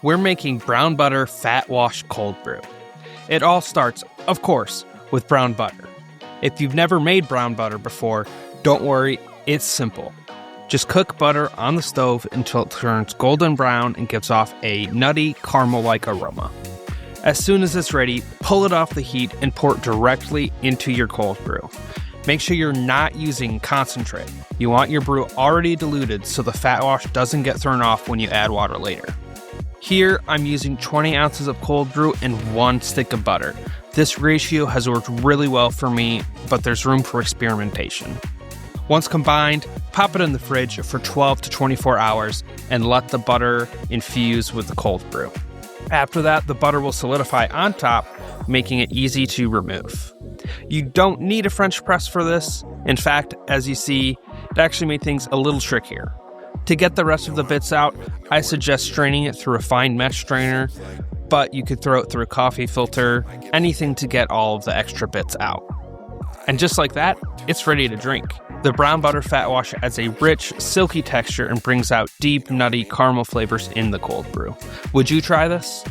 We're making brown butter fat wash cold brew. It all starts, of course, with brown butter. If you've never made brown butter before, don't worry, it's simple. Just cook butter on the stove until it turns golden brown and gives off a nutty, caramel-like aroma. As soon as it's ready, pull it off the heat and pour it directly into your cold brew. Make sure you're not using concentrate. You want your brew already diluted so the fat wash doesn't get thrown off when you add water later. Here, I'm using 20 ounces of cold brew and 1 stick of butter. This ratio has worked really well for me, but there's room for experimentation. Once combined, pop it in the fridge for 12 to 24 hours and let the butter infuse with the cold brew. After that, the butter will solidify on top, making it easy to remove. You don't need a French press for this. In fact, as you see, it actually made things a little trickier. To get the rest of the bits out, I suggest straining it through a fine mesh strainer, but you could throw it through a coffee filter, anything to get all of the extra bits out. And just like that, it's ready to drink. The brown butter fat wash adds a rich, silky texture and brings out deep, nutty caramel flavors in the cold brew. Would you try this?